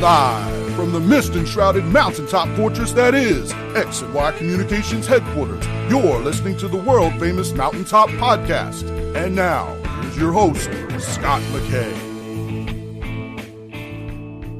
Live from the mist-enshrouded mountaintop fortress that is X and Y Communications headquarters, you're listening to the world-famous Mountaintop Podcast. And now, here's your host, Scott McKay.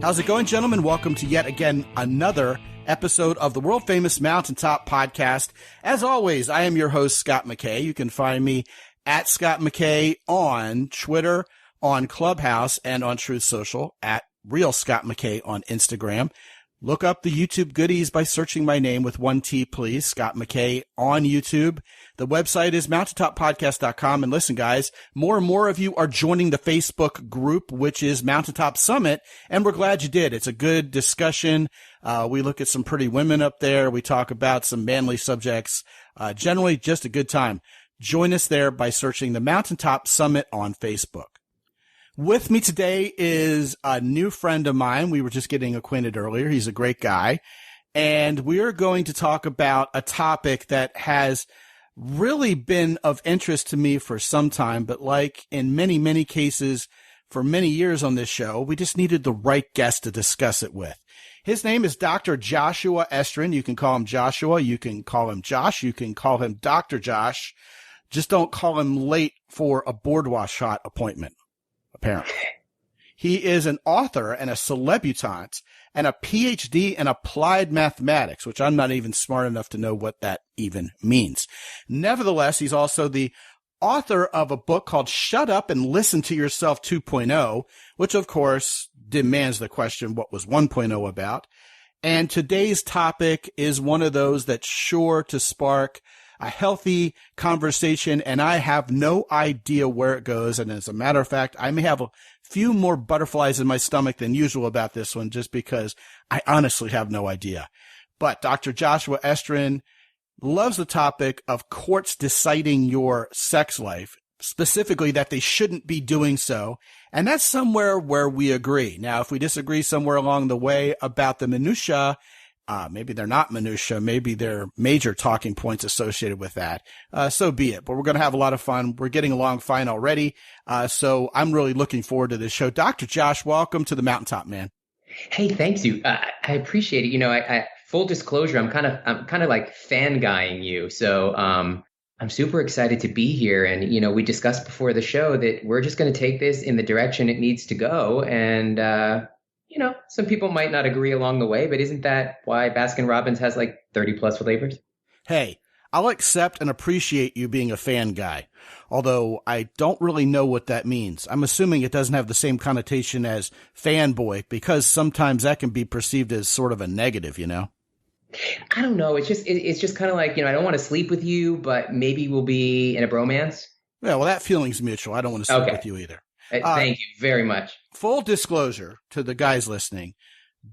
How's it going, gentlemen? Welcome to yet again another episode of the world-famous Mountaintop Podcast. As always, I am your host, Scott McKay. You can find me at Scott McKay on Twitter, on Clubhouse, and on Truth Social at Real Scott McKay on Instagram. Look up the YouTube goodies by searching my name with one T, please. Scott McKay on YouTube. The website is mountaintoppodcast.com. And listen, guys, more and more of you are joining the Facebook group, which is Mountaintop Summit. And we're glad you did. It's a good discussion. We look at some pretty women up there. We talk about some manly subjects. Generally just a good time. Join us there by searching the Mountaintop Summit on Facebook. With me today is a new friend of mine. We were just getting acquainted earlier. He's a great guy. And we are going to talk about a topic that has really been of interest to me for some time. But like in many, many cases for many years on this show, we just needed the right guest to discuss it with. His name is Dr. Joshua Estrin. You can call him Joshua. You can call him Josh. You can call him Dr. Josh. Just don't call him late for a boardwalk shot appointment. Apparently. He is an author and a celebutante and a PhD in applied mathematics, which I'm not even smart enough to know what that even means. Nevertheless, he's also the author of a book called Shut Up and Listen to Yourself 2.0, which of course demands the question, what was 1.0 about? And today's topic is one of those that's sure to spark a healthy conversation, and I have no idea where it goes. And as a matter of fact, I may have a few more butterflies in my stomach than usual about this one, just because I honestly have no idea. But Dr. Joshua Estrin loves the topic of courts deciding your sex life, specifically that they shouldn't be doing so. And that's somewhere where we agree. Now, if we disagree somewhere along the way about the minutia, maybe they're not minutia, maybe they're major talking points associated with that. So be it. But we're going to have a lot of fun. We're getting along fine already. So I'm really looking forward to this show. Dr. Josh, welcome to the Mountaintop, man. Hey, thanks you. I appreciate it. You know, I full disclosure, I'm kind of like fanguying you. So, I'm super excited to be here. And, you know, we discussed before the show that we're just going to take this in the direction it needs to go. And, you know, some people might not agree along the way, but isn't that why Baskin-Robbins has like 30 plus flavors? Hey, I'll accept and appreciate you being a fan guy, although I don't really know what that means. I'm assuming it doesn't have the same connotation as fanboy, because sometimes that can be perceived as sort of a negative, you know? I don't know. It's just kind of like, you know, I don't want to sleep with you, but maybe we'll be in a bromance. Yeah, well, that feeling's mutual. I don't want to sleep with you either. Thank you very much. Full disclosure to the guys listening,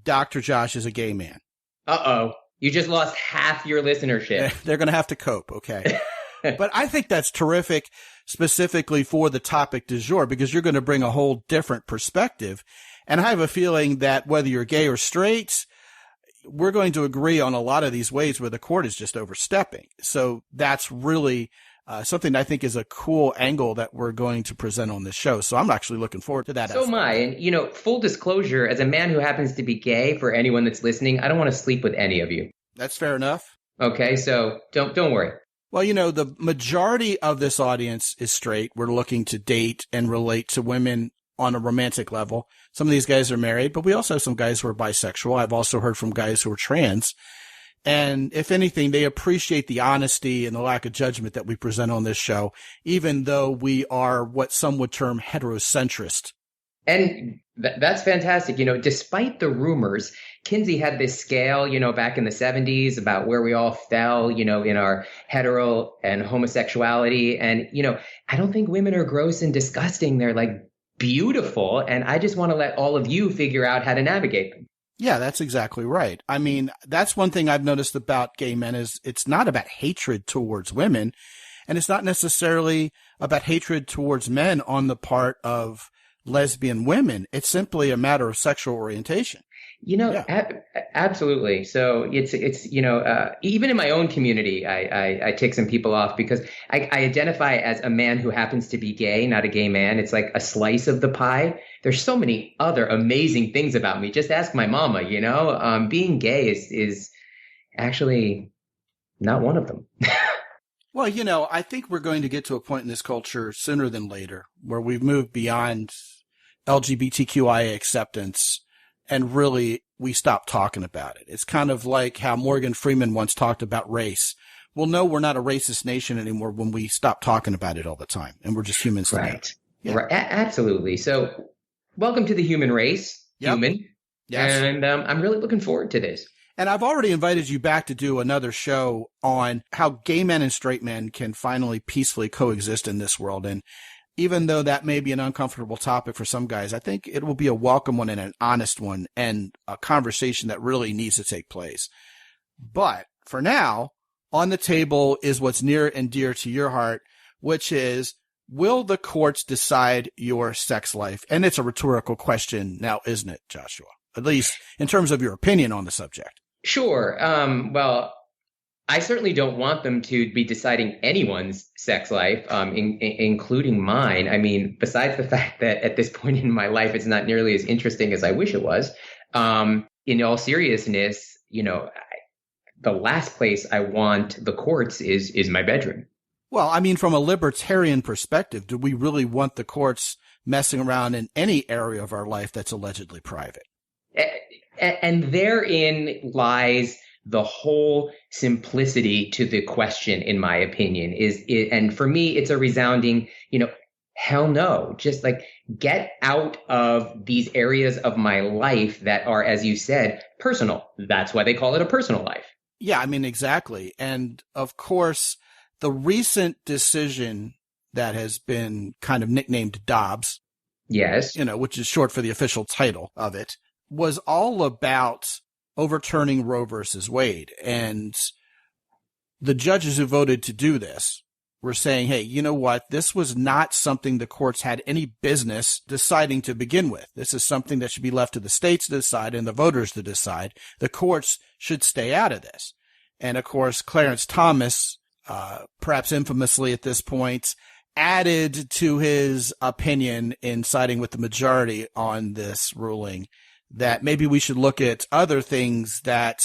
Dr. Josh is a gay man. Uh-oh. You just lost half your listenership. They're going to have to cope, okay? But I think that's terrific, specifically for the topic du jour, because you're going to bring a whole different perspective. And I have a feeling that whether you're gay or straight, we're going to agree on a lot of these ways where the court is just overstepping. So that's really something I think is a cool angle that we're going to present on this show. So I'm actually looking forward to that. So am I. And, you know, full disclosure, as a man who happens to be gay, for anyone that's listening, I don't want to sleep with any of you. That's fair enough. Okay, so don't worry. Well, you know, the majority of this audience is straight. We're looking to date and relate to women on a romantic level. Some of these guys are married, but we also have some guys who are bisexual. I've also heard from guys who are trans. And if anything, they appreciate the honesty and the lack of judgment that we present on this show, even though we are what some would term heterocentrist. And that's fantastic. You know, despite the rumors, Kinsey had this scale, you know, back in the 70s about where we all fell, you know, in our hetero and homosexuality. And, you know, I don't think women are gross and disgusting. They're like beautiful. And I just want to let all of you figure out how to navigate them. Yeah, that's exactly right. I mean, that's one thing I've noticed about gay men is it's not about hatred towards women, and it's not necessarily about hatred towards men on the part of lesbian women. It's simply a matter of sexual orientation. Yeah. Absolutely. So it's even in my own community, I tick some people off because I identify as a man who happens to be gay, not a gay man. It's like a slice of the pie. There's so many other amazing things about me. Just ask my mama, being gay is actually not one of them. Well, I think we're going to get to a point in this culture sooner than later where we've moved beyond LGBTQIA acceptance and really we stop talking about it. It's kind of like how Morgan Freeman once talked about race. Well, no, we're not a racist nation anymore when we stop talking about it all the time and we're just humans together. Right. Yeah. Right. Absolutely. So welcome to the human race, human. Yes. And I'm really looking forward to this. And I've already invited you back to do another show on how gay men and straight men can finally peacefully coexist in this world. And even though that may be an uncomfortable topic for some guys, I think it will be a welcome one and an honest one and a conversation that really needs to take place. But for now, on the table is what's near and dear to your heart, which is, will the courts decide your sex life? And it's a rhetorical question now, isn't it, Joshua? At least in terms of your opinion on the subject. Sure. Well, I certainly don't want them to be deciding anyone's sex life, including mine. I mean, besides the fact that at this point in my life, it's not nearly as interesting as I wish it was. In all seriousness, the last place I want the courts is my bedroom. Well, I mean, from a libertarian perspective, do we really want the courts messing around in any area of our life that's allegedly private? And therein lies the whole simplicity to the question, in my opinion, and for me, it's a resounding, hell no. Just like get out of these areas of my life that are, as you said, personal. That's why they call it a personal life. Yeah, I mean, exactly. And of course, the recent decision that has been kind of nicknamed Dobbs. Yes. Which is short for the official title of it, was all about overturning Roe versus Wade. And the judges who voted to do this were saying, hey, you know what? This was not something the courts had any business deciding to begin with. This is something that should be left to the states to decide and the voters to decide. The courts should stay out of this. And of course, Clarence Thomas, perhaps infamously at this point, added to his opinion in siding with the majority on this ruling that maybe we should look at other things that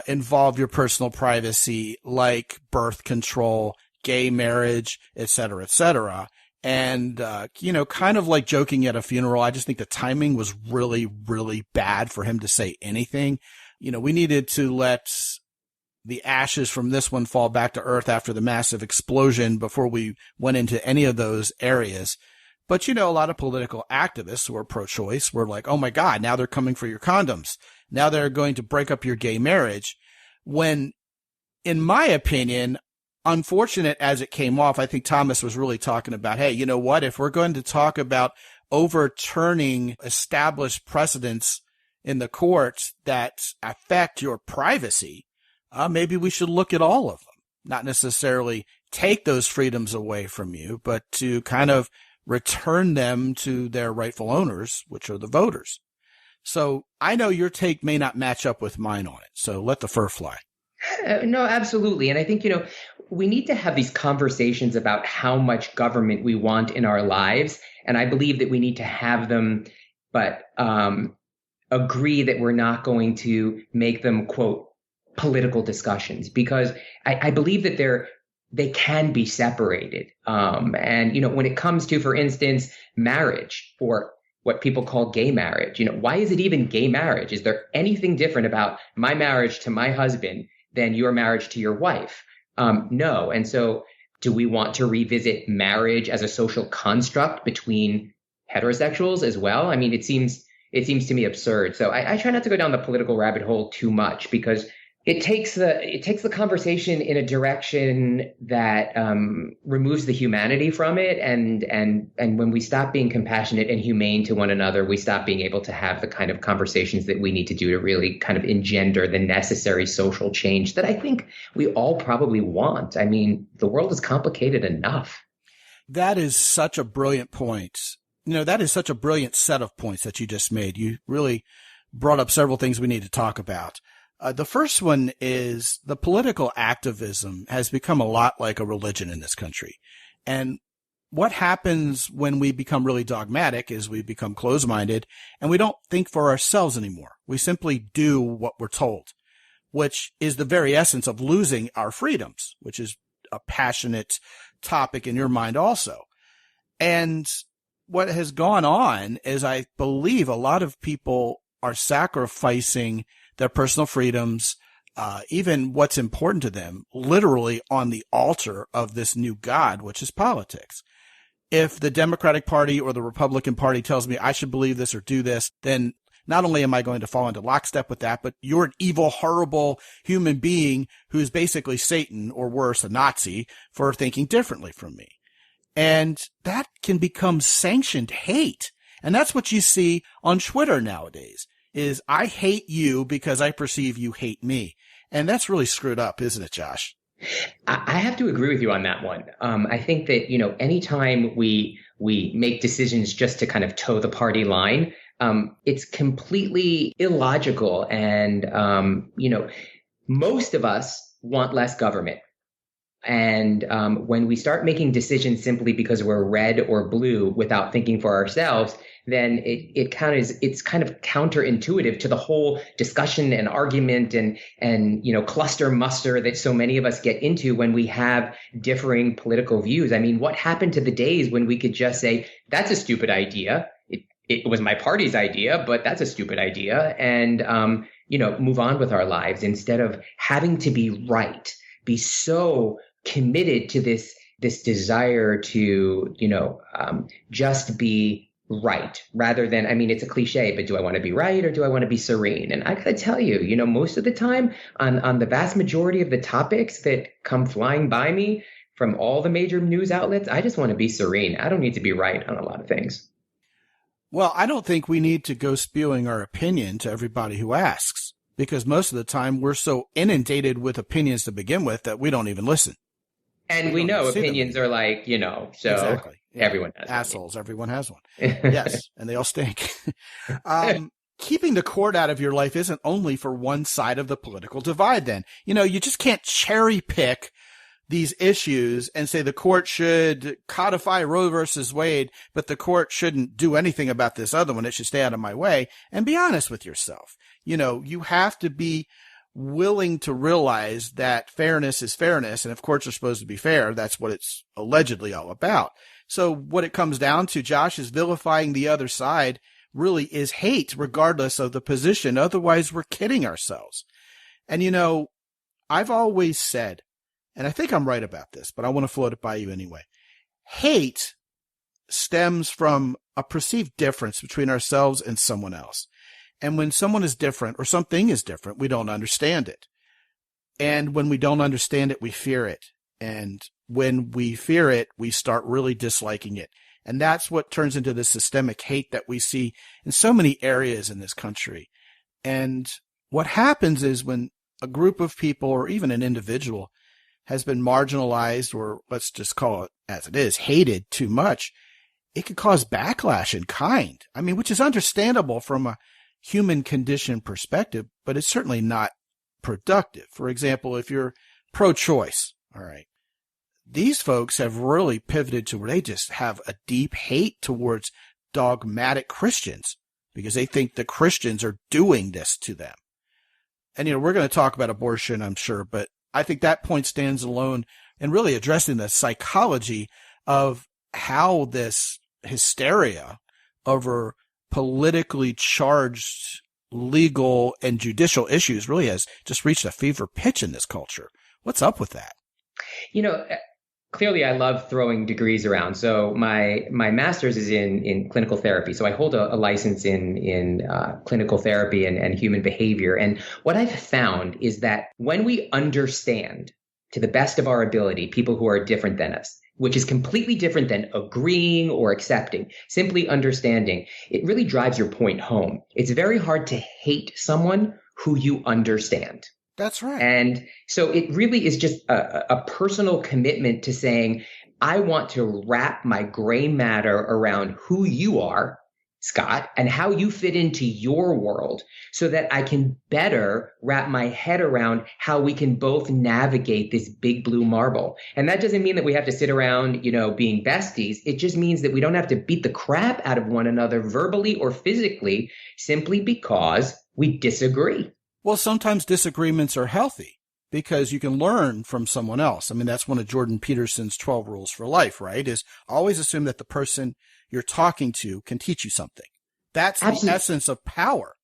involve your personal privacy, like birth control, gay marriage, et cetera, et cetera. And, kind of like joking at a funeral, I just think the timing was really, really bad for him to say anything. We needed to let the ashes from this one fall back to earth after the massive explosion before we went into any of those areas. But, a lot of political activists who are pro-choice were like, oh my God, now they're coming for your condoms. Now they're going to break up your gay marriage. When, in my opinion, unfortunate as it came off, I think Thomas was really talking about, hey, you know what? If we're going to talk about overturning established precedents in the courts that affect your privacy, maybe we should look at all of them. Not necessarily take those freedoms away from you, but to kind of return them to their rightful owners, which are the voters. So I know your take may not match up with mine on it. So let the fur fly. No, absolutely. And I think, we need to have these conversations about how much government we want in our lives. And I believe that we need to have them, but agree that we're not going to make them, quote, political discussions, because I believe that they can be separated. And, when it comes to, for instance, marriage or what people call gay marriage, why is it even gay marriage? Is there anything different about my marriage to my husband than your marriage to your wife? No. And so do we want to revisit marriage as a social construct between heterosexuals as well? I mean, it seems to me absurd. So I try not to go down the political rabbit hole too much, because it takes the conversation in a direction that removes the humanity from it, and when we stop being compassionate and humane to one another, we stop being able to have the kind of conversations that we need to do to really kind of engender the necessary social change that I think we all probably want. I mean, the world is complicated enough. That is such a brilliant point. That is such a brilliant set of points that you just made. You really brought up several things we need to talk about. The first one is the political activism has become a lot like a religion in this country. And what happens when we become really dogmatic is we become closed-minded and we don't think for ourselves anymore. We simply do what we're told, which is the very essence of losing our freedoms, which is a passionate topic in your mind also. And what has gone on is I believe a lot of people are sacrificing their personal freedoms, even what's important to them, literally on the altar of this new God, which is politics. If the Democratic Party or the Republican Party tells me I should believe this or do this, then not only am I going to fall into lockstep with that, but you're an evil, horrible human being who's basically Satan or worse, a Nazi, for thinking differently from me. And that can become sanctioned hate. And that's what you see on Twitter nowadays, is I hate you because I perceive you hate me. And that's really screwed up, isn't it, Josh? I have to agree with you on that one. I think that, anytime we make decisions just to kind of toe the party line, it's completely illogical. And, most of us want less government. And when we start making decisions simply because we're red or blue without thinking for ourselves, then it's kind of counterintuitive to the whole discussion and argument and cluster muster that so many of us get into when we have differing political views. I mean, what happened to the days when we could just say, that's a stupid idea. It was my party's idea, but that's a stupid idea, and move on with our lives instead of having to be right, be so committed to this desire to just be right, rather than, I mean, it's a cliche, but do I want to be right or do I want to be serene? And I gotta tell you, most of the time on the vast majority of the topics that come flying by me from all the major news outlets, I just want to be serene. I don't need to be right on a lot of things. Well, I don't think we need to go spewing our opinion to everybody who asks, because most of the time we're so inundated with opinions to begin with that we don't even listen. And we know opinions are like, so exactly. Yeah. Everyone has assholes. One. Everyone has one. Yes. And they all stink. Keeping the court out of your life isn't only for one side of the political divide then. You just can't cherry pick these issues and say the court should codify Roe versus Wade, but the court shouldn't do anything about this other one. It should stay out of my way. And be honest with yourself. You have to be willing to realize that fairness is fairness. And if courts are supposed to be fair, that's what it's allegedly all about. So what it comes down to, Josh, is vilifying the other side really is hate, regardless of the position. Otherwise, we're kidding ourselves. And, I've always said, and I think I'm right about this, but I want to float it by you anyway. Hate stems from a perceived difference between ourselves and someone else. And when someone is different or something is different, we don't understand it. And when we don't understand it, we fear it. And when we fear it, we start really disliking it. And that's what turns into the systemic hate that we see in so many areas in this country. And what happens is when a group of people or even an individual has been marginalized, or let's just call it as it is, hated too much, it could cause backlash in kind. I mean, which is understandable from a human condition perspective, but it's certainly not productive. For example, if you're pro-choice, all right, these folks have really pivoted to where they just have a deep hate towards dogmatic Christians because they think the Christians are doing this to them. And, we're going to talk about abortion, I'm sure, but I think that point stands alone in really addressing the psychology of how this hysteria over politically charged legal and judicial issues really has just reached a fever pitch in this culture. What's up with that? Clearly I love throwing degrees around. So my master's is in clinical therapy. So I hold a license in clinical therapy and human behavior. And what I've found is that when we understand to the best of our ability people who are different than us, which is completely different than agreeing or accepting, simply understanding, it really drives your point home. It's very hard to hate someone who you understand. That's right. And so it really is just a personal commitment to saying, I want to wrap my gray matter around who you are Scott, and how you fit into your world so that I can better wrap my head around how we can both navigate this big blue marble. And that doesn't mean that we have to sit around, being besties. It just means that we don't have to beat the crap out of one another verbally or physically simply because we disagree. Well, sometimes disagreements are healthy because you can learn from someone else. I mean, that's one of Jordan Peterson's 12 rules for life, right? Is always assume that the person you're talking to can teach you something. That's the essence of power.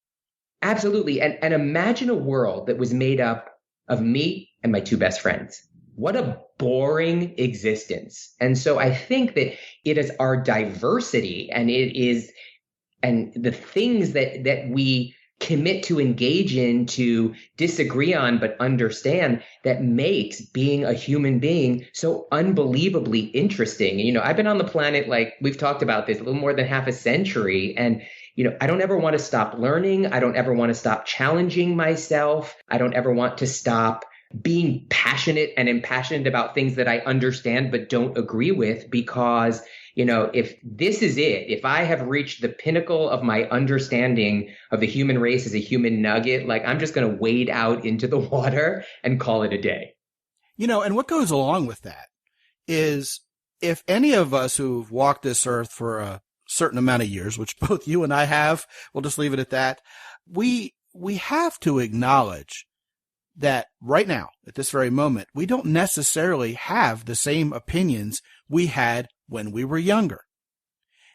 Absolutely. And imagine a world that was made up of me and my two best friends. What a boring existence. And so I think that it is our diversity and the things that we commit to engage in, to disagree on, but understand, that makes being a human being so unbelievably interesting. I've been on the planet, like we've talked about this, a little more than half a century. And, I don't ever want to stop learning. I don't ever want to stop challenging myself. I don't ever want to stop being passionate and impassioned about things that I understand but don't agree with, because if this is it, if I have reached the pinnacle of my understanding of the human race as a human nugget, like I'm just going to wade out into the water and call it a day. And what goes along with that is if any of us who've walked this earth for a certain amount of years, which both you and I have, we'll just leave it at that, we have to acknowledge that right now, at this very moment, we don't necessarily have the same opinions we had when we were younger.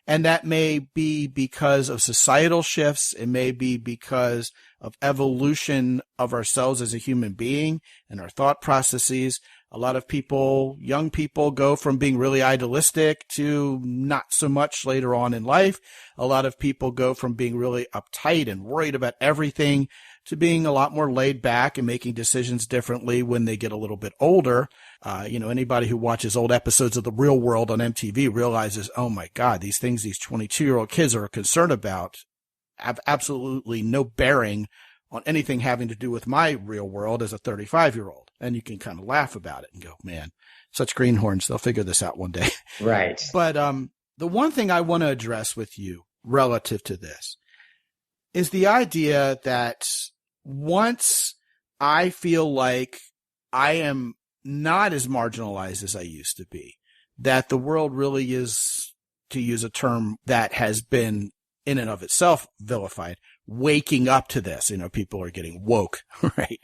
And that may be because of societal shifts. It may be because of evolution of ourselves as a human being and our thought processes. A lot of people, young people, go from being really idealistic to not so much later on in life. A lot of people go from being really uptight and worried about everything to being a lot more laid back and making decisions differently when they get a little bit older. Anybody who watches old episodes of The Real World on MTV realizes, oh my God, these things these 22-year-old kids are concerned about have absolutely no bearing on anything having to do with my real world as a 35-year-old. And you can kind of laugh about it and go, man, such greenhorns, they'll figure this out one day. Right. But the one thing I want to address with you relative to this is the idea that once I feel like I am not as marginalized as I used to be, that the world really is, to use a term that has been in and of itself vilified, waking up to this. People are getting woke, right?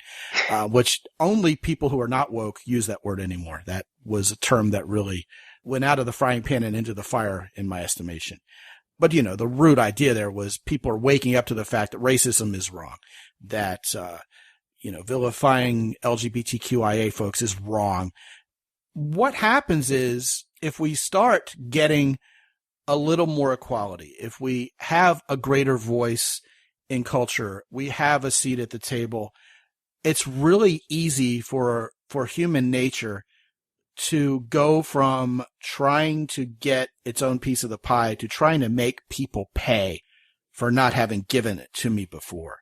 Which only people who are not woke use that word anymore. That was a term that really went out of the frying pan and into the fire, in my estimation. But, the root idea there was people are waking up to the fact that racism is wrong, that, vilifying LGBTQIA folks is wrong. What happens is if we start getting a little more equality, if we have a greater voice in culture, we have a seat at the table, it's really easy for human nature to go from trying to get its own piece of the pie to trying to make people pay for not having given it to me before.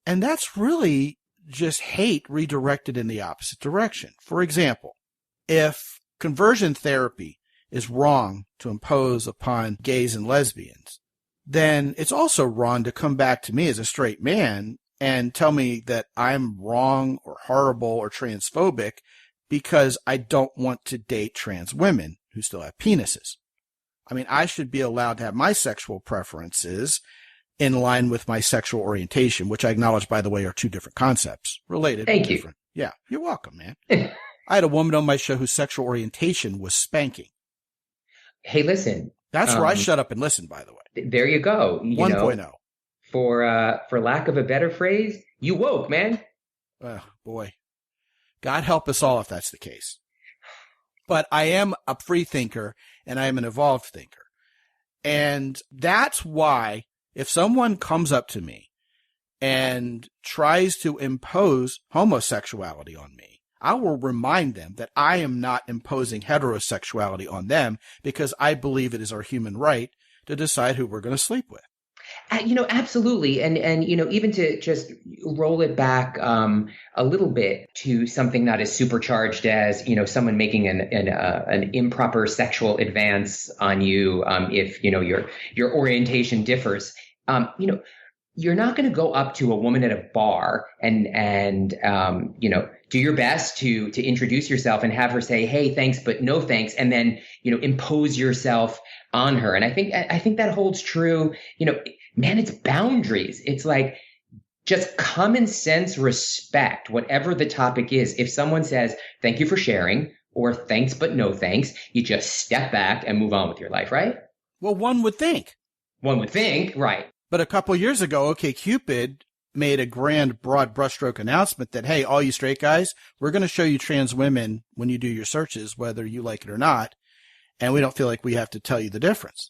And that's really just hate redirected in the opposite direction. For example, if conversion therapy is wrong to impose upon gays and lesbians, then it's also wrong to come back to me as a straight man and tell me that I'm wrong or horrible or transphobic because I don't want to date trans women who still have penises. I mean, I should be allowed to have my sexual preferences in line with my sexual orientation, which I acknowledge, by the way, are two different concepts. Related, Thank but you. different. Yeah, you're welcome, man. I had a woman on my show whose sexual orientation was spanking. Hey, listen. That's where I shut up and listen, by the way. There you go. 1.0. For lack of a better phrase, you woke, man. Oh, boy. God help us all if that's the case. But I am a free thinker and I am an evolved thinker. And that's why if someone comes up to me and tries to impose homosexuality on me, I will remind them that I am not imposing heterosexuality on them because I believe it is our human right to decide who we're going to sleep with. Absolutely. And, even to just roll it back a little bit to something not as supercharged as, someone making an improper sexual advance on you, if, your orientation differs. You're not going to go up to a woman at a bar and do your best to introduce yourself and have her say, hey, thanks, but no thanks. And then, impose yourself on her. And I think that holds true. Man, it's boundaries. It's like just common sense respect, whatever the topic is. If someone says, thank you for sharing, or thanks, but no thanks, you just step back and move on with your life, right? Well, one would think. One would think, right. But a couple years ago, OkCupid made a grand, broad brushstroke announcement that, hey, all you straight guys, we're going to show you trans women when you do your searches, whether you like it or not. And we don't feel like we have to tell you the difference.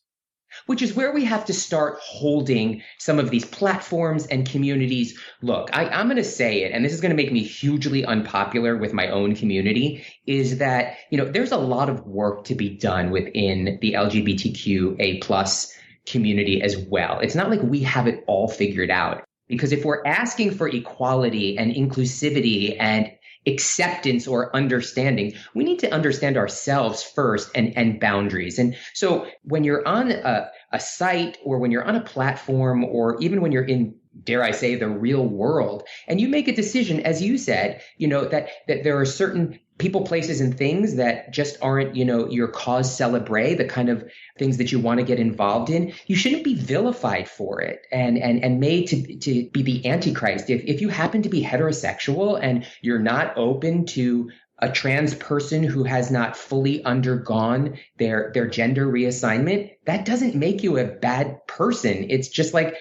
Which is where we have to start holding some of these platforms and communities. Look, I'm going to say it, and this is going to make me hugely unpopular with my own community, is that, there's a lot of work to be done within the LGBTQA+ community as well. It's not like we have it all figured out, because if we're asking for equality and inclusivity and acceptance or understanding, we need to understand ourselves first and boundaries. And so when you're on a site, or when you're on a platform, or even when you're in, dare I say, the real world, and you make a decision, as you said, that there are certain people, places, and things that just aren't, your cause célèbre, the kind of things that you want to get involved in, you shouldn't be vilified for it and made to be the Antichrist. If you happen to be heterosexual and you're not open to a trans person who has not fully undergone their gender reassignment, that doesn't make you a bad person. It's just like,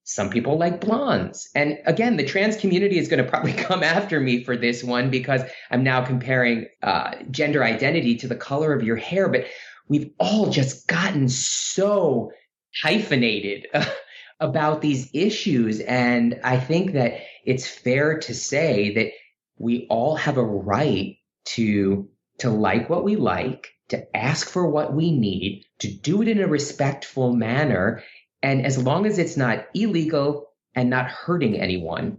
some people like blondes. And again, the trans community is going to probably come after me for this one, because I'm now comparing gender identity to the color of your hair. But we've all just gotten so hyphenated about these issues. And I think that it's fair to say that we all have a right to like what we like, to ask for what we need, to do it in a respectful manner. And as long as it's not illegal and not hurting anyone,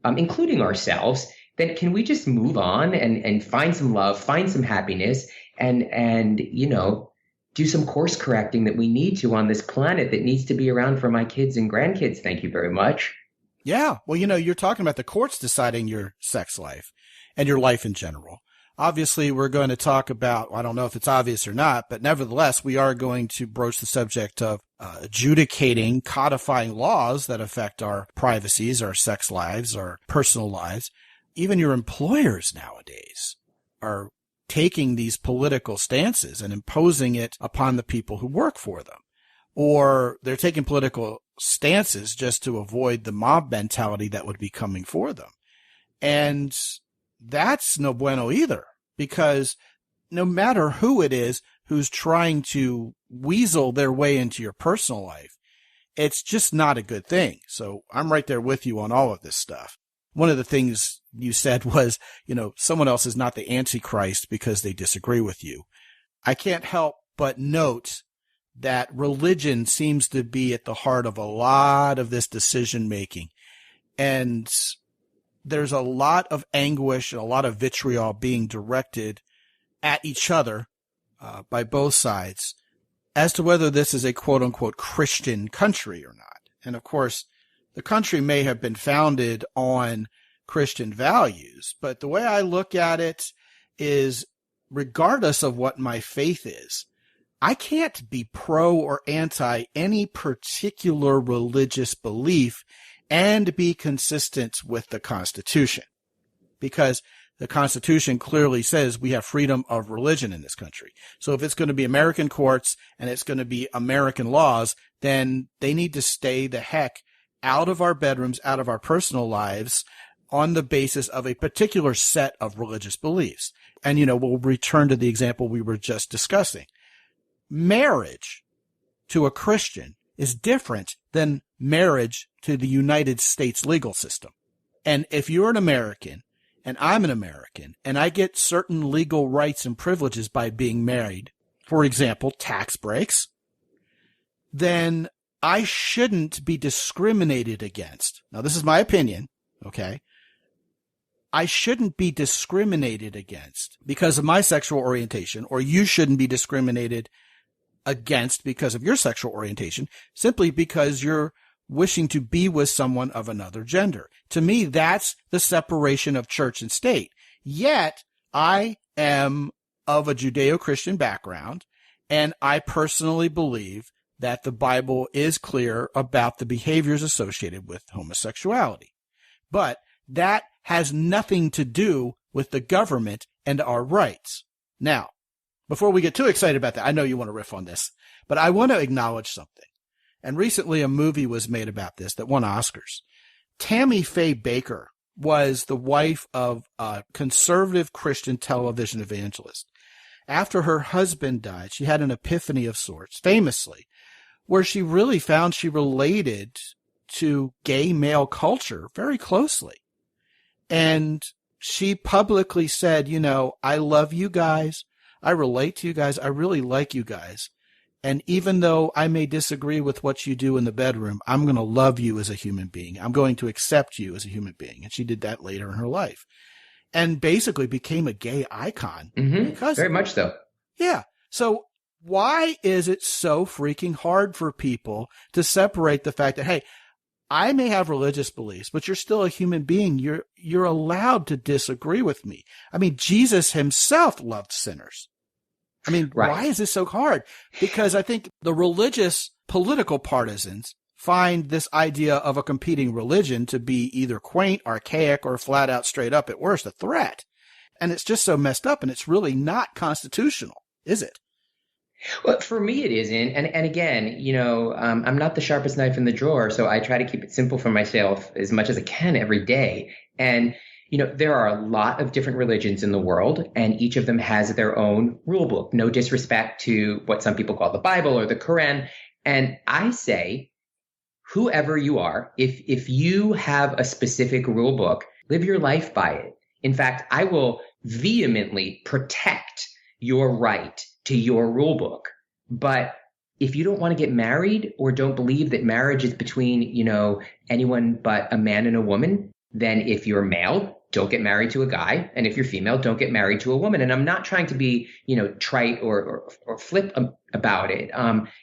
including ourselves, then can we just move on and find some love, find some happiness, and do some course correcting that we need to on this planet that needs to be around for my kids and grandkids. Thank you very much. Yeah. Well, you're talking about the courts deciding your sex life and your life in general. Obviously, we're going to talk about, I don't know if it's obvious or not, but nevertheless, we are going to broach the subject of adjudicating, codifying laws that affect our privacies, our sex lives, our personal lives. Even your employers nowadays are taking these political stances and imposing it upon the people who work for them. Or they're taking political stances just to avoid the mob mentality that would be coming for them. And that's no bueno either, because no matter who it is who's trying to weasel their way into your personal life, it's just not a good thing. So I'm right there with you on all of this stuff. One of the things you said was, someone else is not the Antichrist because they disagree with you. I can't help but note that religion seems to be at the heart of a lot of this decision making. And there's a lot of anguish and a lot of vitriol being directed at each other by both sides as to whether this is a quote-unquote Christian country or not. And of course, the country may have been founded on Christian values, but the way I look at it is, regardless of what my faith is, I can't be pro or anti any particular religious belief and be consistent with the Constitution, because the Constitution clearly says we have freedom of religion in this country. So if it's going to be American courts and it's going to be American laws, then they need to stay the heck out of our bedrooms, out of our personal lives, on the basis of a particular set of religious beliefs. And, we'll return to the example we were just discussing. Marriage to a Christian is different than marriage to the United States legal system. And if you're an American and I'm an American and I get certain legal rights and privileges by being married, for example, tax breaks, then I shouldn't be discriminated against. Now, this is my opinion, okay? I shouldn't be discriminated against because of my sexual orientation, or you shouldn't be discriminated against because of your sexual orientation, simply because you're wishing to be with someone of another gender. To me, that's the separation of church and state. Yet, I am of a Judeo-Christian background, and I personally believe that the Bible is clear about the behaviors associated with homosexuality. But that has nothing to do with the government and our rights. Now, before we get too excited about that, I know you want to riff on this, but I want to acknowledge something. And recently a movie was made about this that won Oscars. Tammy Faye Baker was the wife of a conservative Christian television evangelist. After her husband died, she had an epiphany of sorts, famously, where she really found she related to gay male culture very closely. And she publicly said, I love you guys. I relate to you guys. I really like you guys. And even though I may disagree with what you do in the bedroom, I'm going to love you as a human being. I'm going to accept you as a human being. And she did that later in her life and basically became a gay icon. Mm-hmm. Because very much so. Yeah. So why is it so freaking hard for people to separate the fact that, hey, I may have religious beliefs, but you're still a human being. You're allowed to disagree with me. I mean, Jesus himself loved sinners. I mean, right. Why is this so hard? Because I think the religious political partisans find this idea of a competing religion to be either quaint, archaic, or flat out straight up at worst a threat. And it's just so messed up, and it's really not constitutional, is it? Well, for me, it isn't. And again, I'm not the sharpest knife in the drawer, so I try to keep it simple for myself as much as I can every day. And there are a lot of different religions in the world, and each of them has their own rule book. No disrespect to what some people call the Bible or the Quran. And I say, whoever you are, if you have a specific rule book, live your life by it. In fact, I will vehemently protect your right to your rule book. But if you don't want to get married or don't believe that marriage is between, anyone but a man and a woman, then if you're male, don't get married to a guy. And if you're female, don't get married to a woman. And I'm not trying to be, trite or flip about it.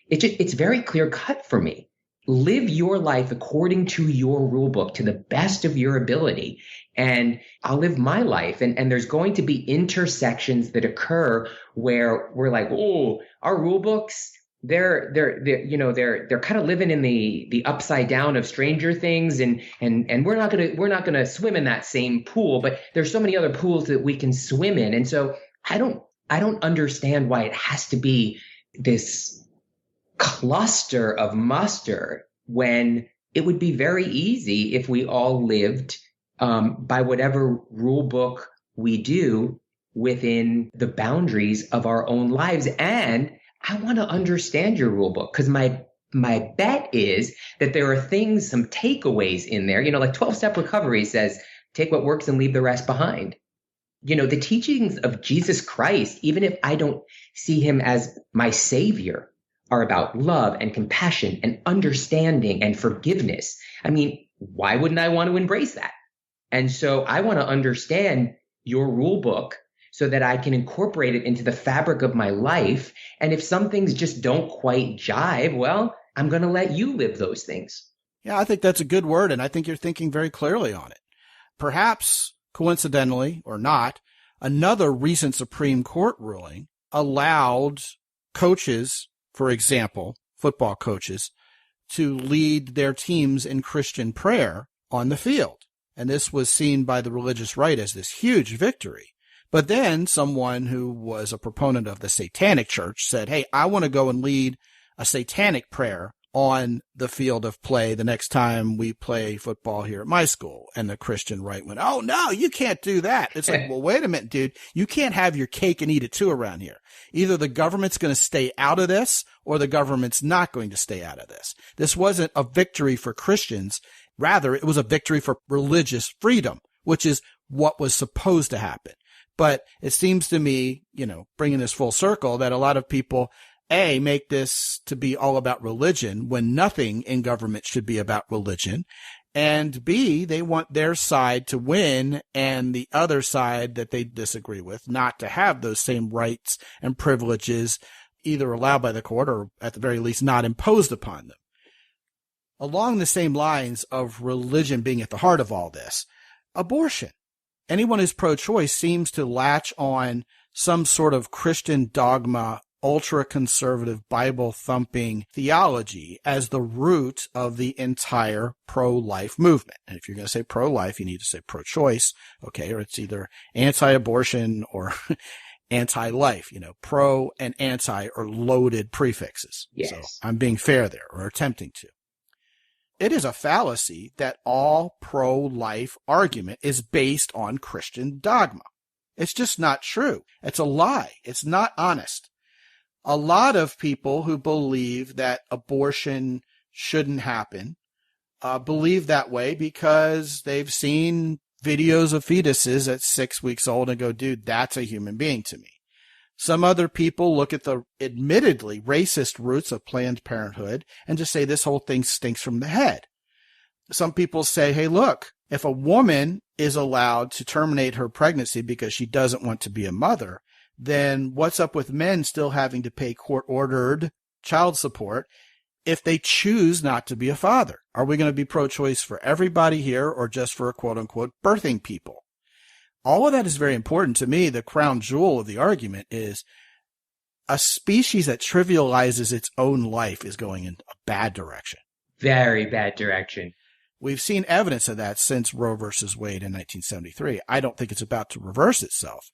It's very clear cut for me. Live your life according to your rule book to the best of your ability. And I'll live my life. And there's going to be intersections that occur where we're like, oh, our rule books, they're kind of living in the upside down of Stranger Things, and we're not gonna swim in that same pool, but there's so many other pools that we can swim in. And so I don't understand why it has to be this cluster of muster when it would be very easy if we all lived by whatever rule book we do within the boundaries of our own lives. And I want to understand your rule book, because my bet is that there are things, some takeaways in there, like 12-step recovery says, take what works and leave the rest behind. The teachings of Jesus Christ, even if I don't see him as my savior, are about love and compassion and understanding and forgiveness. I mean, why wouldn't I want to embrace that? And so I want to understand your rule book so that I can incorporate it into the fabric of my life. And if some things just don't quite jive, well, I'm going to let you live those things. Yeah, I think that's a good word, and I think you're thinking very clearly on it. Perhaps, coincidentally or not, another recent Supreme Court ruling allowed coaches, for example, football coaches, to lead their teams in Christian prayer on the field. And this was seen by the religious right as this huge victory. But then someone who was a proponent of the Satanic Church said, hey, I want to go and lead a satanic prayer on the field of play the next time we play football here at my school. And the Christian right went, oh, no, you can't do that. It's like, well, wait a minute, dude. You can't have your cake and eat it too around here. Either the government's going to stay out of this or the government's not going to stay out of this. This wasn't a victory for Christians. Rather, it was a victory for religious freedom, which is what was supposed to happen. But it seems to me, bringing this full circle, that a lot of people A, make this to be all about religion when nothing in government should be about religion. And B, they want their side to win and the other side that they disagree with not to have those same rights and privileges either allowed by the court or at the very least not imposed upon them. Along the same lines of religion being at the heart of all this, abortion. Anyone who's pro-choice seems to latch on some sort of Christian dogma, ultra-conservative, Bible-thumping theology as the root of the entire pro-life movement. And if you're going to say pro-life, you need to say pro-choice, okay, or it's either anti-abortion or anti-life. Pro and anti are loaded prefixes. Yes. So I'm being fair there, or attempting to. It is a fallacy that all pro-life argument is based on Christian dogma. It's just not true. It's a lie. It's not honest. A lot of people who believe that abortion shouldn't happen believe that way because they've seen videos of fetuses at 6 weeks old and go, dude, that's a human being to me. Some other people look at the admittedly racist roots of Planned Parenthood and just say this whole thing stinks from the head. Some people say, hey, look, if a woman is allowed to terminate her pregnancy because she doesn't want to be a mother, then what's up with men still having to pay court-ordered child support if they choose not to be a father? Are we going to be pro-choice for everybody here or just for quote-unquote birthing people? All of that is very important to me. The crown jewel of the argument is a species that trivializes its own life is going in a bad direction. Very bad direction. We've seen evidence of that since Roe versus Wade in 1973. I don't think it's about to reverse itself.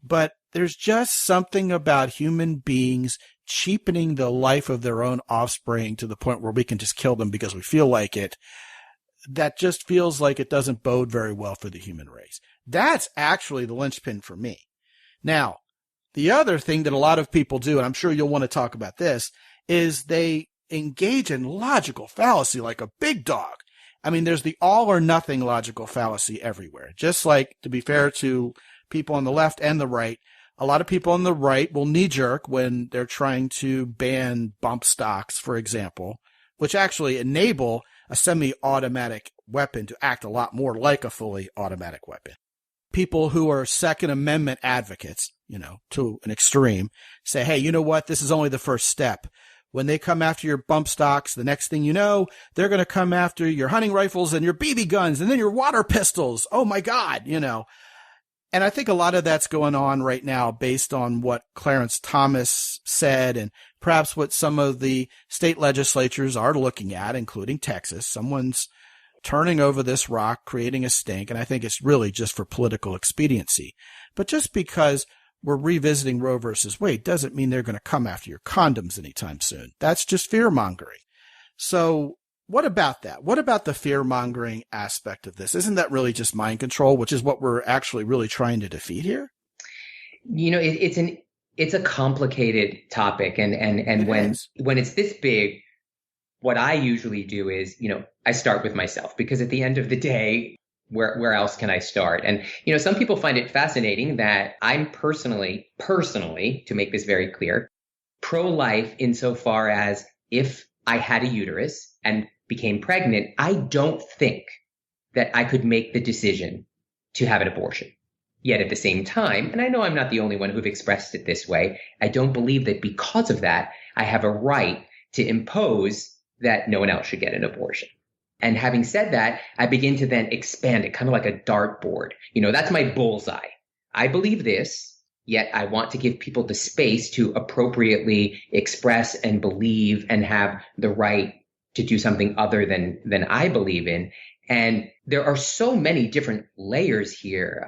But there's just something about human beings cheapening the life of their own offspring to the point where we can just kill them because we feel like it. That just feels like it doesn't bode very well for the human race. That's actually the linchpin for me. Now, the other thing that a lot of people do, and I'm sure you'll want to talk about this, is they engage in logical fallacy like a big dog. I mean, there's the all or nothing logical fallacy everywhere. Just like, to be fair to people on the left and the right, a lot of people on the right will knee-jerk when they're trying to ban bump stocks, for example, which actually enable a semi-automatic weapon to act a lot more like a fully automatic weapon. People who are Second Amendment advocates, to an extreme, say, hey, you know what? This is only the first step. When they come after your bump stocks, the next thing you know, they're going to come after your hunting rifles and your BB guns and then your water pistols. Oh, my God, And I think a lot of that's going on right now based on what Clarence Thomas said and perhaps what some of the state legislatures are looking at, including Texas. Someone's turning over this rock, creating a stink, and I think it's really just for political expediency. But just because we're revisiting Roe versus Wade doesn't mean they're going to come after your condoms anytime soon. That's just fear-mongering. So what about that? What about the fear-mongering aspect of this? Isn't that really just mind control, which is what we're actually really trying to defeat here? It's a complicated topic, and when it's this big, what I usually do is, I start with myself, because at the end of the day, where else can I start? And, some people find it fascinating that I'm personally, to make this very clear, pro-life insofar as if I had a uterus and became pregnant, I don't think that I could make the decision to have an abortion. Yet at the same time, and I know I'm not the only one who've expressed it this way, I don't believe that because of that, I have a right to impose that no one else should get an abortion. And having said that, I begin to then expand it, kind of like a dartboard. That's my bullseye. I believe this, yet I want to give people the space to appropriately express and believe and have the right to do something other than I believe in. And there are so many different layers here.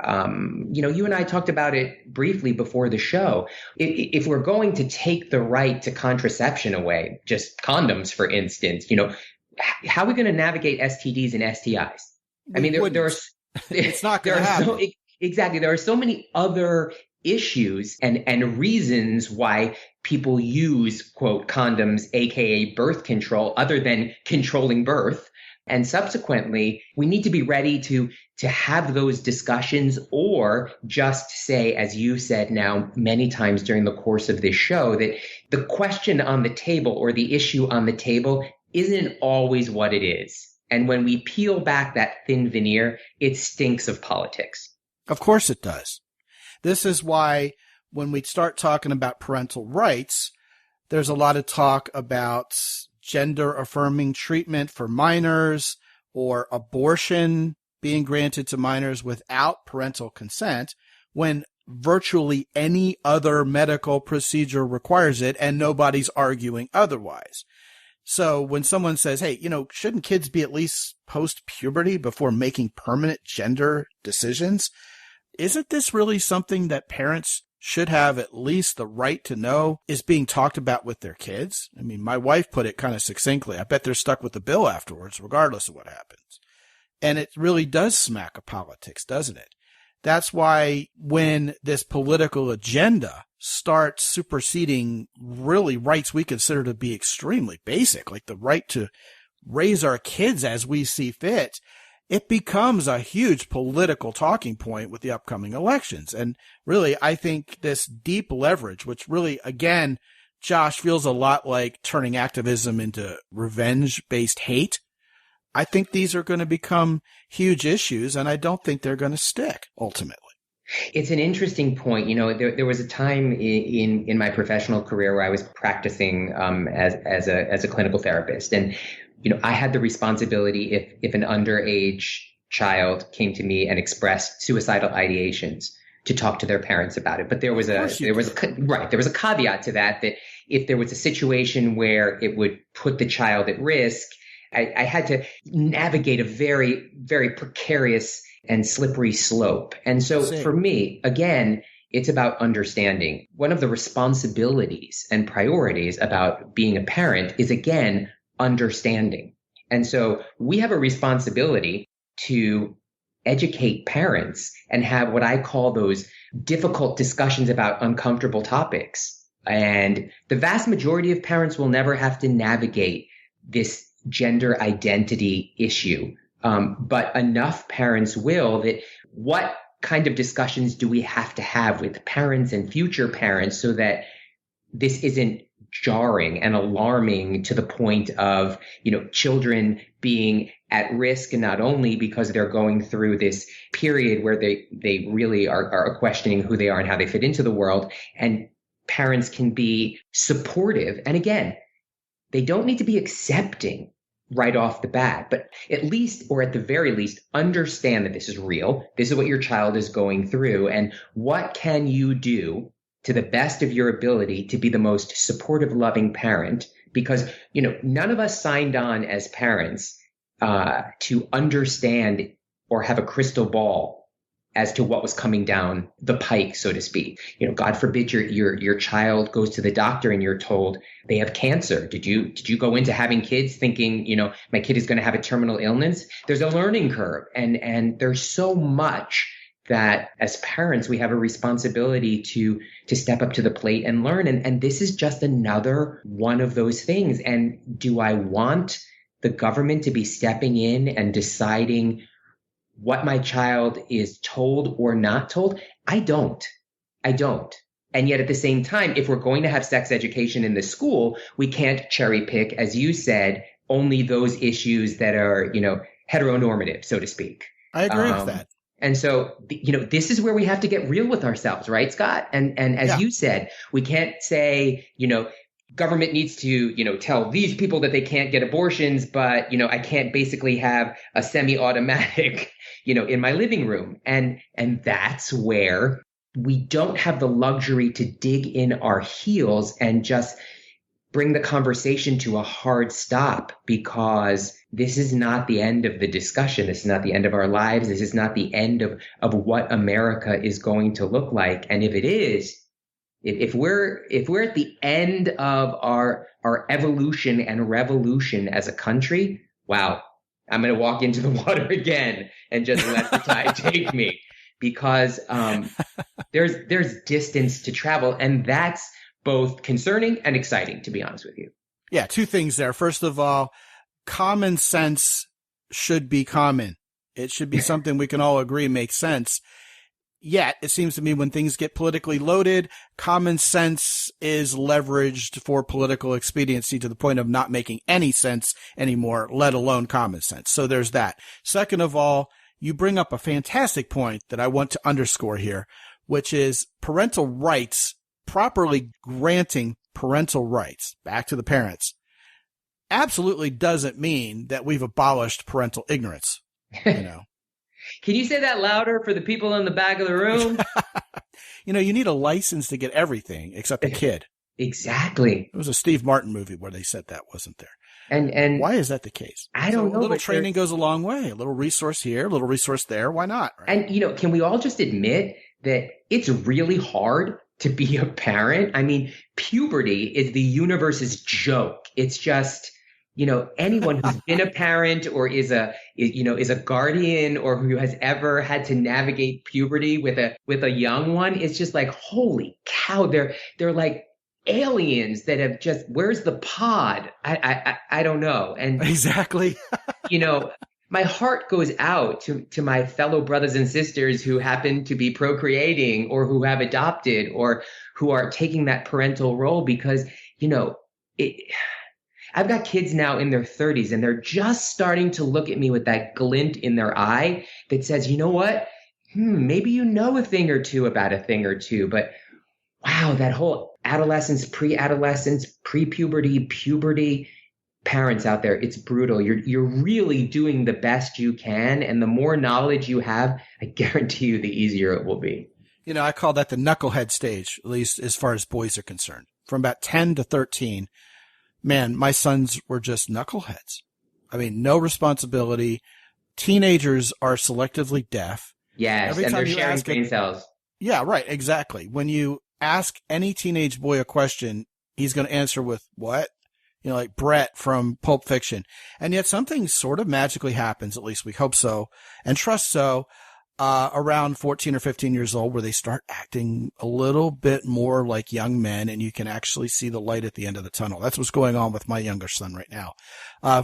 You and I talked about it briefly before the show. If we're going to take the right to contraception away, just condoms, for instance, how are we going to navigate STDs and STIs? I mean, there are it's not going to happen. Exactly. There are so many other issues and reasons why people use, quote, condoms, aka birth control, other than controlling birth. And subsequently, we need to be ready to have those discussions, or just say, as you said now many times during the course of this show, that the question on the table or the issue on the table isn't always what it is. And when we peel back that thin veneer, it stinks of politics. Of course it does. This is why when we start talking about parental rights, there's a lot of talk about gender affirming treatment for minors or abortion being granted to minors without parental consent when virtually any other medical procedure requires it and nobody's arguing otherwise. So when someone says, hey, shouldn't kids be at least post-puberty before making permanent gender decisions? Isn't this really something that parents should have at least the right to know is being talked about with their kids? I mean, my wife put it kind of succinctly. I bet they're stuck with the bill afterwards, regardless of what happens. And it really does smack of politics, doesn't it? That's why when this political agenda starts superseding really rights we consider to be extremely basic, like the right to raise our kids as we see fit, it becomes a huge political talking point with the upcoming elections. And really, I think this deep leverage, which really, again, Josh, feels a lot like turning activism into revenge-based hate. I think these are going to become huge issues, and I don't think they're going to stick ultimately. It's an interesting point. There was a time in my professional career where I was practicing as a clinical therapist, and I had the responsibility if an underage child came to me and expressed suicidal ideations to talk to their parents about it. But there was a caveat to that if there was a situation where it would put the child at risk, I had to navigate a very, very precarious and slippery slope. And so for me, again, it's about understanding. One of the responsibilities and priorities about being a parent is, again, understanding. And so we have a responsibility to educate parents and have what I call those difficult discussions about uncomfortable topics. And the vast majority of parents will never have to navigate this gender identity issue. But enough parents will that what kind of discussions do we have to have with parents and future parents so that this isn't jarring and alarming to the point of, children being at risk, and not only because they're going through this period where they really are questioning who they are and how they fit into the world, and parents can be supportive. And again, they don't need to be accepting right off the bat, but at least, or at the very least, understand that this is real. This is what your child is going through. And what can you do to the best of your ability to be the most supportive, loving parent? Because, none of us signed on as parents to understand or have a crystal ball as to what was coming down the pike, so to speak. God forbid your child goes to the doctor and you're told they have cancer. Did you go into having kids thinking, my kid is going to have a terminal illness? There's a learning curve, and there's so much that as parents we have a responsibility to step up to the plate and learn. And this is just another one of those things. And do I want the government to be stepping in and deciding what my child is told or not told? I don't. And yet at the same time, if we're going to have sex education in the school, we can't cherry pick, as you said, only those issues that are, heteronormative, so to speak. I agree with that. And so, this is where we have to get real with ourselves, right, Scott? And as you said, we can't say, government needs to, tell these people that they can't get abortions, but, I can't basically have a semi-automatic, in my living room. And that's where we don't have the luxury to dig in our heels and just bring the conversation to a hard stop, because this is not the end of the discussion. This is not the end of our lives. This is not the end of what America is going to look like. And if it is, if we're at the end of our evolution and revolution as a country, wow, I'm going to walk into the water again and just let the tide take me, because there's distance to travel, and that's both concerning and exciting, to be honest with you. Yeah, two things there. First of all, common sense should be common. It should be something we can all agree makes sense. Yet, it seems to me when things get politically loaded, common sense is leveraged for political expediency to the point of not making any sense anymore, let alone common sense. So there's that. Second of all, you bring up a fantastic point that I want to underscore here, which is parental rights, properly granting parental rights back to the parents, absolutely doesn't mean that we've abolished parental ignorance, you know. Can you say that louder for the people in the back of the room? You know, you need a license to get everything except a kid. Exactly. It was a Steve Martin movie where they said that, wasn't there? And why is that the case? I don't know. A little training goes a long way. A little resource here, a little resource there. Why not? Right? And, you know, can we all just admit that it's really hard to be a parent? I mean, puberty is the universe's joke. It's just, you know, anyone who's been a parent or is a guardian or who has ever had to navigate puberty with a young one, it's just like, holy cow, they're like aliens that have just, where's the pod? I don't know. And exactly. You know, my heart goes out to my fellow brothers and sisters who happen to be procreating or who have adopted or who are taking that parental role because, you know, I've got kids now in their 30s and they're just starting to look at me with that glint in their eye that says, you know what? Maybe you know a thing or two about a thing or two, but wow, that whole adolescence, pre-adolescence, pre-puberty, puberty, parents out there, it's brutal. You're really doing the best you can. And the more knowledge you have, I guarantee you the easier it will be. You know, I call that the knucklehead stage, at least as far as boys are concerned. From about 10 to 13, man, my sons were just knuckleheads. I mean, no responsibility. Teenagers are selectively deaf. Yes, and they're sharing brain cells. Yeah, right, exactly. When you ask any teenage boy a question, he's going to answer with, what? You know, like Brett from Pulp Fiction. And yet something sort of magically happens, at least we hope so, and trust so, around 14 or 15 years old, where they start acting a little bit more like young men, and you can actually see the light at the end of the tunnel. That's what's going on with my younger son right now.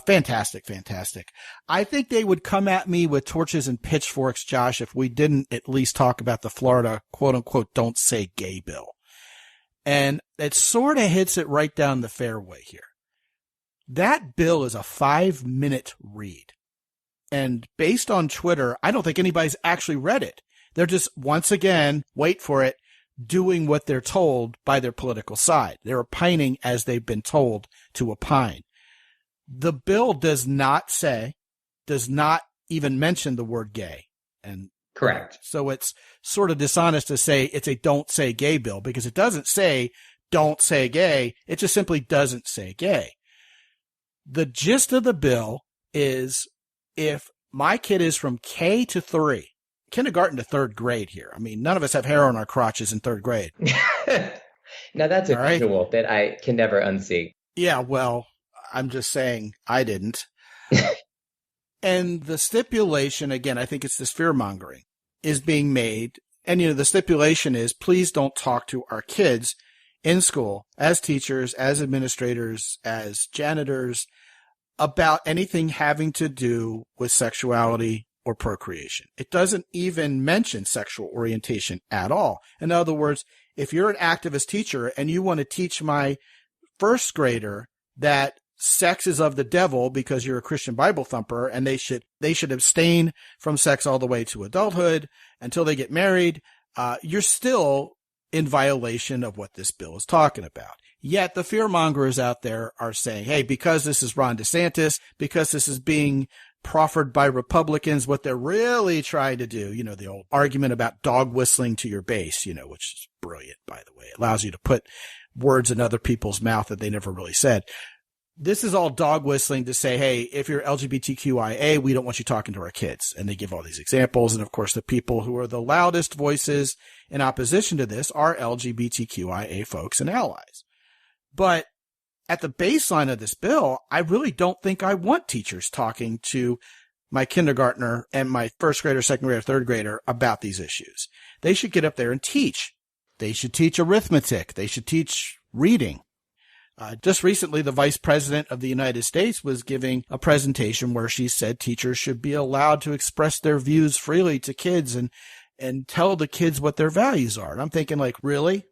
Fantastic, fantastic. I think they would come at me with torches and pitchforks, Josh, if we didn't at least talk about the Florida quote-unquote don't say gay bill. And it sort of hits it right down the fairway here. That bill is a 5-minute read. And based on Twitter, I don't think anybody's actually read it. They're just, once again, wait for it, doing what they're told by their political side. They're opining as they've been told to opine. The bill does not even mention the word gay. And correct. So it's sort of dishonest to say it's a don't say gay bill because it doesn't say don't say gay. It just simply doesn't say gay. The gist of the bill is if my kid is from K to 3, kindergarten to 3rd grade here. I mean, none of us have hair on our crotches in 3rd grade. Now that's a visual that I can never unsee. Yeah, well, I'm just saying I didn't. And the stipulation, again, I think it's this fear-mongering, is being made. And, you know, the stipulation is please don't talk to our kids in school as teachers, as administrators, as janitors, about anything having to do with sexuality or procreation. It doesn't even mention sexual orientation at all. In other words, if you're an activist teacher and you want to teach my 1st grader that sex is of the devil because you're a Christian Bible thumper and they should abstain from sex all the way to adulthood until they get married, you're still in violation of what this bill is talking about. Yet the fearmongers out there are saying, hey, because this is Ron DeSantis, because this is being proffered by Republicans, what they're really trying to do, you know, the old argument about dog whistling to your base, you know, which is brilliant, by the way. It allows you to put words in other people's mouth that they never really said. This is all dog whistling to say, hey, if you're LGBTQIA, we don't want you talking to our kids. And they give all these examples. And of course, the people who are the loudest voices in opposition to this are LGBTQIA folks and allies. But at the baseline of this bill, I really don't think I want teachers talking to my kindergartner and my 1st grader, 2nd grader, 3rd grader about these issues. They should get up there and teach. They should teach arithmetic. They should teach reading. Just recently, the Vice President of the United States was giving a presentation where she said teachers should be allowed to express their views freely to kids and tell the kids what their values are. And I'm thinking, like, really?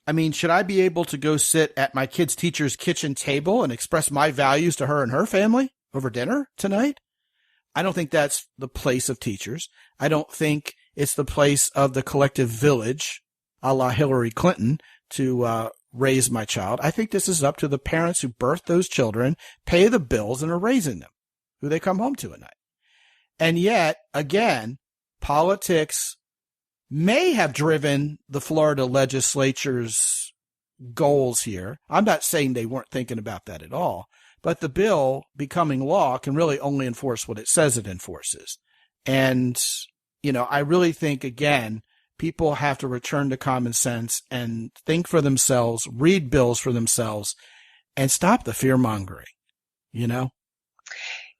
I mean, should I be able to go sit at my kid's teacher's kitchen table and express my values to her and her family over dinner tonight? I don't think that's the place of teachers. I don't think it's the place of the collective village, a la Hillary Clinton, to raise my child. I think this is up to the parents who birthed those children, pay the bills, and are raising them, who they come home to at night. And yet, again, politics may have driven the Florida legislature's goals here. I'm not saying they weren't thinking about that at all, but the bill becoming law can really only enforce what it says it enforces. And, you know, I really think, again, people have to return to common sense and think for themselves, read bills for themselves, and stop the fear-mongering, you know?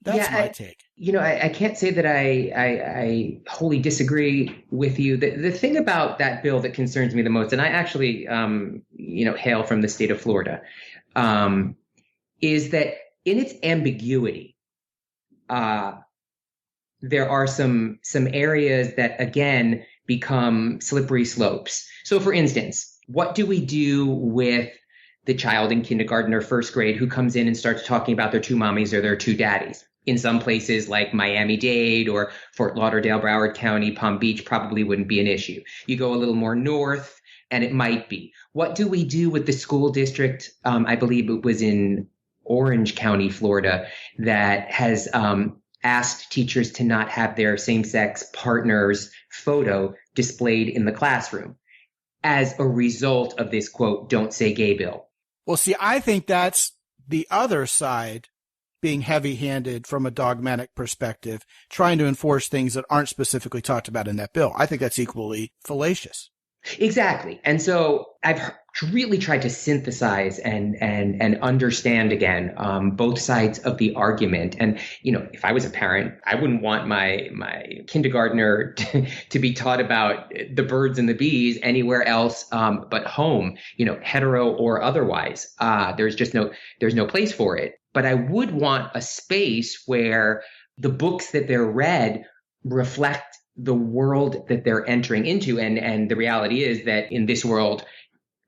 That's my take. You know, I can't say that I wholly disagree with you. The thing about that bill that concerns me the most, and I actually, hail from the state of Florida, is that in its ambiguity, there are some areas that, again, become slippery slopes. So, for instance, what do we do with the child in kindergarten or first grade who comes in and starts talking about their two mommies or their two daddies? In some places like Miami-Dade or Fort Lauderdale, Broward County, Palm Beach, probably wouldn't be an issue. You go a little more north and it might be. What do we do with the school district? I believe it was in Orange County, Florida, that has asked teachers to not have their same-sex partner's photo displayed in the classroom as a result of this, quote, "Don't say gay" bill. Well, see, I think that's the other side being heavy-handed from a dogmatic perspective, trying to enforce things that aren't specifically talked about in that bill. I think that's equally fallacious. Exactly. And so I've really tried to synthesize and understand again both sides of the argument. And, you know, if I was a parent, I wouldn't want my kindergartner to be taught about the birds and the bees anywhere else but home, you know, hetero or otherwise. There's no place for it. But I would want a space where the books that they're read reflect the world that they're entering into. And the reality is that in this world,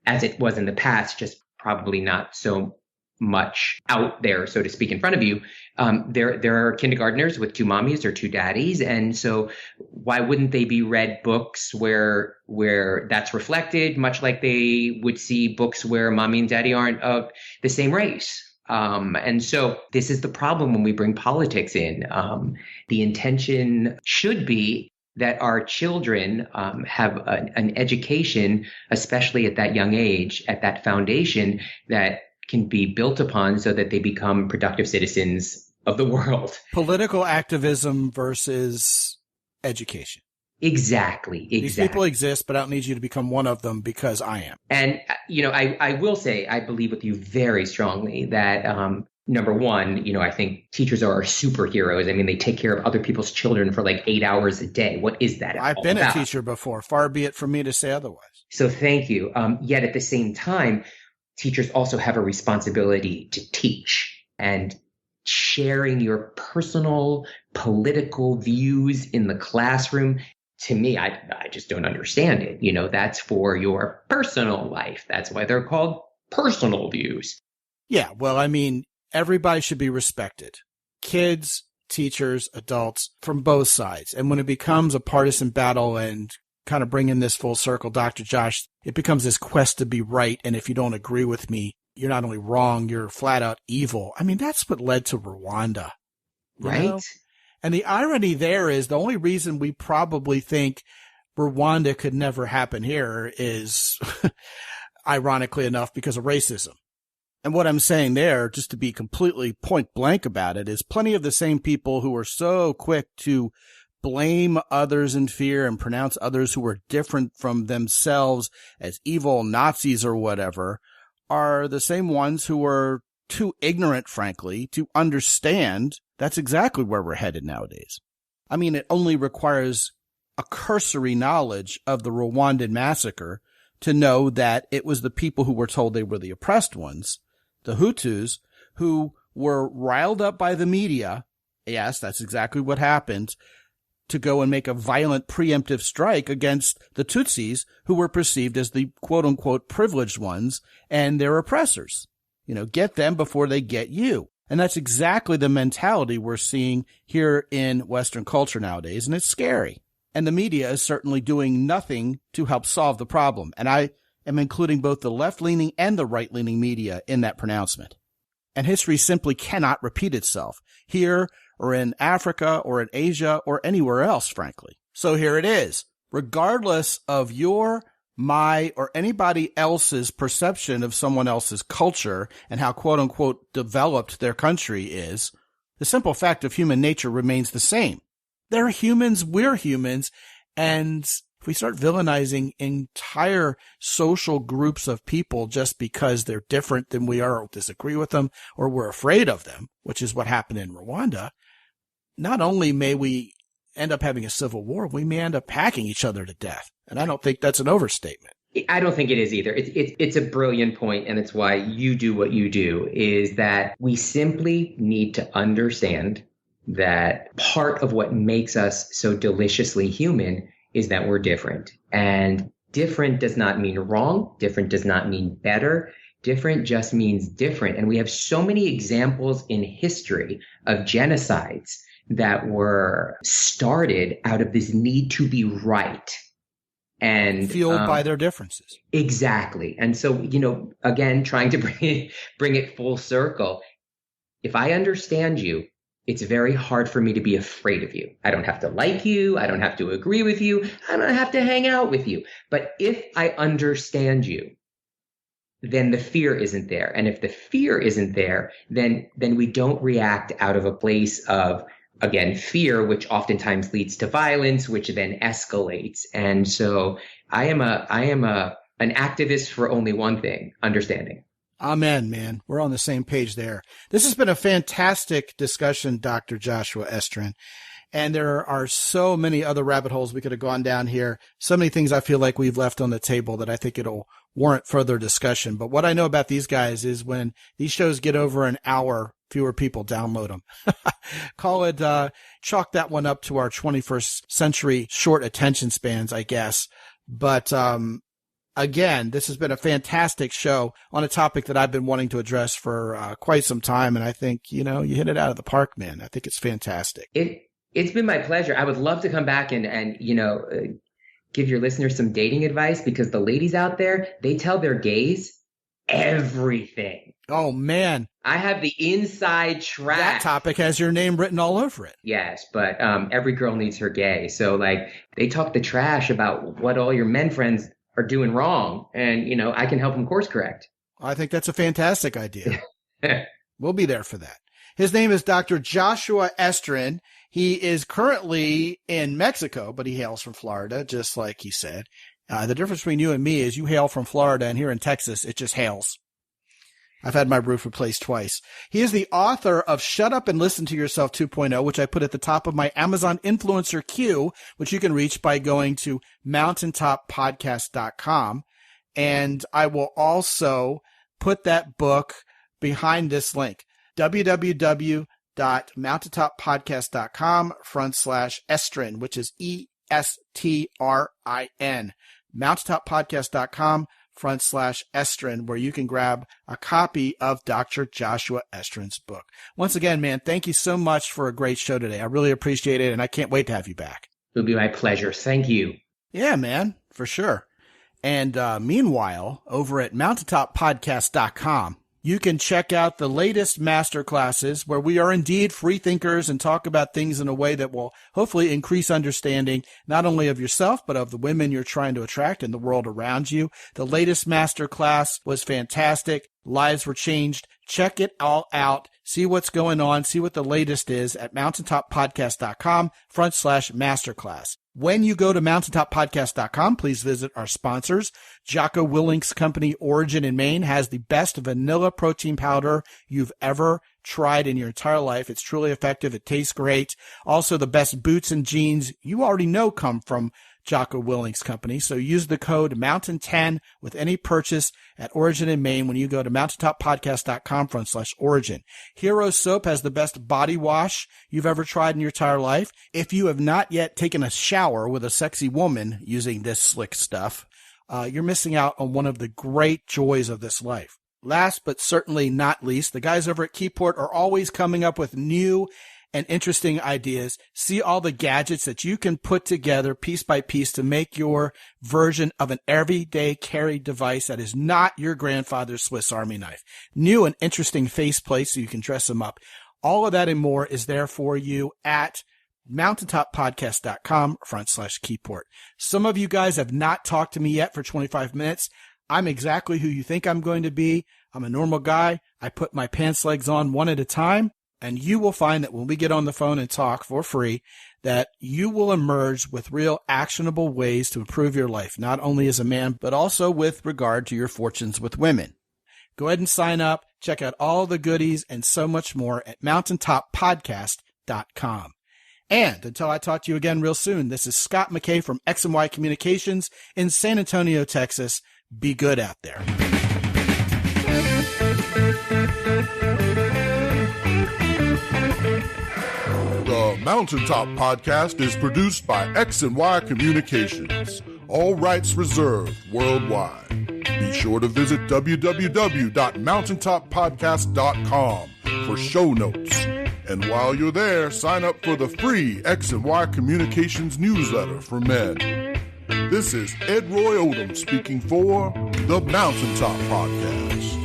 as it was in the past, just probably not so much out there, so to speak, in front of you. There are kindergartners with two mommies or two daddies. And so why wouldn't they be read books where that's reflected, much like they would see books where mommy and daddy aren't of the same race? And so this is the problem when we bring politics in. The intention should be that our children have an education, especially at that young age, at that foundation that can be built upon so that they become productive citizens of the world. Political activism versus education. Exactly. These people exist, but I don't need you to become one of them because I am. And, you know, I will say, I believe with you very strongly that, number one, you know, I think teachers are our superheroes. I mean, they take care of other people's children for like 8 hours a day. What is that? I've been a teacher before. Far be it from me to say otherwise. So thank you. Yet at the same time, teachers also have a responsibility to teach, and sharing your personal political views in the classroom. To me, I just don't understand it. You know, that's for your personal life. That's why they're called personal views. Yeah, well, I mean, everybody should be respected. Kids, teachers, adults, from both sides. And when it becomes a partisan battle and kind of bringing this full circle, Dr. Josh, it becomes this quest to be right. And if you don't agree with me, you're not only wrong, you're flat out evil. I mean, that's what led to Rwanda. Right. Know? And the irony there is the only reason we probably think Rwanda could never happen here is, ironically enough, because of racism. And what I'm saying there, just to be completely point blank about it, is plenty of the same people who are so quick to blame others in fear and pronounce others who are different from themselves as evil Nazis or whatever are the same ones who are too ignorant, frankly, to understand that's exactly where we're headed nowadays. I mean, it only requires a cursory knowledge of the Rwandan massacre to know that it was the people who were told they were the oppressed ones the Hutus, who were riled up by the media. Yes, that's exactly what happened, to go and make a violent preemptive strike against the Tutsis, who were perceived as the quote-unquote privileged ones and their oppressors. Get them before they get you. And that's exactly the mentality we're seeing here in Western culture nowadays, and it's scary. And the media is certainly doing nothing to help solve the problem. And I am including both the left-leaning and the right-leaning media in that pronouncement. And history simply cannot repeat itself here or in Africa or in Asia or anywhere else, frankly. So here it is. Regardless of your, my, or anybody else's perception of someone else's culture and how quote-unquote developed their country is, the simple fact of human nature remains the same. They're humans, we're humans, and if we start villainizing entire social groups of people just because they're different than we are or disagree with them or we're afraid of them, which is what happened in Rwanda, not only may we end up having a civil war, we may end up hacking each other to death. And I don't think that's an overstatement. I don't think it is either. It's a brilliant point, and it's why you do what you do, is that we simply need to understand that part of what makes us so deliciously human is that we're different. And different does not mean wrong. Different does not mean better. Different just means different. And we have so many examples in history of genocides that were started out of this need to be right. And fueled by their differences. Exactly. And so, again, trying to bring it full circle. If I understand you, it's very hard for me to be afraid of you. I don't have to like you. I don't have to agree with you. I don't have to hang out with you. But if I understand you, then the fear isn't there. And if the fear isn't there, then we don't react out of a place of, again, fear, which oftentimes leads to violence, which then escalates. And so I am an activist for only one thing: understanding. Amen, man. We're on the same page there. This has been a fantastic discussion, Dr. Joshua Estrin. And there are so many other rabbit holes we could have gone down here. So many things I feel like we've left on the table that I think it'll warrant further discussion. But what I know about these guys is when these shows get over an hour, fewer people download them. Call it, chalk that one up to our 21st century short attention spans, I guess. But, again, this has been a fantastic show on a topic that I've been wanting to address for quite some time. And I think, you hit it out of the park, man. I think it's fantastic. It's been my pleasure. I would love to come back and give your listeners some dating advice, because the ladies out there, they tell their gays everything. Oh, man. I have the inside track. That topic has your name written all over it. Yes, but every girl needs her gay. So, they talk the trash about what all your men friends are doing wrong, and I can help them course correct. I think that's a fantastic idea. We'll be there for that. His name is Dr. Joshua Estrin. He is currently in Mexico, but he hails from Florida, just like he said. The difference between you and me is you hail from Florida, and here in Texas, it just hails. I've had my roof replaced twice. He is the author of Shut Up and Listen to Yourself 2.0, which I put at the top of my Amazon influencer queue, which you can reach by going to mountaintoppodcast.com. And I will also put that book behind this link, www.mountaintoppodcast.com/Estrin, which is ESTRIN. mountaintoppodcast.com/Estrin, where you can grab a copy of Dr. Joshua Estrin's book. Once again, man, thank you so much for a great show today. I really appreciate it, and I can't wait to have you back. It'll be my pleasure. Thank you. Yeah, man, for sure. And meanwhile, over at mountaintoppodcast.com, you can check out the latest masterclasses where we are indeed free thinkers and talk about things in a way that will hopefully increase understanding not only of yourself, but of the women you're trying to attract and the world around you. The latest masterclass was fantastic. Lives were changed. Check it all out. See what's going on. See what the latest is at mountaintoppodcast.com/masterclass. When you go to mountaintoppodcast.com, please visit our sponsors. Jocko Willink's company, Origin in Maine, has the best vanilla protein powder you've ever tried in your entire life. It's truly effective. It tastes great. Also, the best boots and jeans you already know come from Jocko Willink's company. So use the code Mountain10 with any purchase at Origin in Maine when you go to mountaintoppodcast.com/origin. Hero Soap has the best body wash you've ever tried in your entire life. If you have not yet taken a shower with a sexy woman using this slick stuff, you're missing out on one of the great joys of this life. Last but certainly not least, the guys over at Keyport are always coming up with new and interesting ideas. See all the gadgets that you can put together piece by piece to make your version of an everyday carry device that is not your grandfather's Swiss Army knife. New and interesting faceplates so you can dress them up. All of that and more is there for you at mountaintoppodcast.com/Keyport. Some of you guys have not talked to me yet for 25 minutes. I'm exactly who you think I'm going to be. I'm a normal guy. I put my pants legs on one at a time. And you will find that when we get on the phone and talk for free, that you will emerge with real actionable ways to improve your life, not only as a man, but also with regard to your fortunes with women. Go ahead and sign up. Check out all the goodies and so much more at mountaintoppodcast.com. And until I talk to you again real soon, this is Scott McKay from X&Y Communications in San Antonio, Texas. Be good out there. The Mountaintop Podcast is produced by X&Y Communications. All rights reserved worldwide. Be sure to visit www.mountaintoppodcast.com for show notes. And while you're there, sign up for the free X&Y Communications newsletter for men. This is Ed Roy Odom speaking for the Mountaintop Podcast.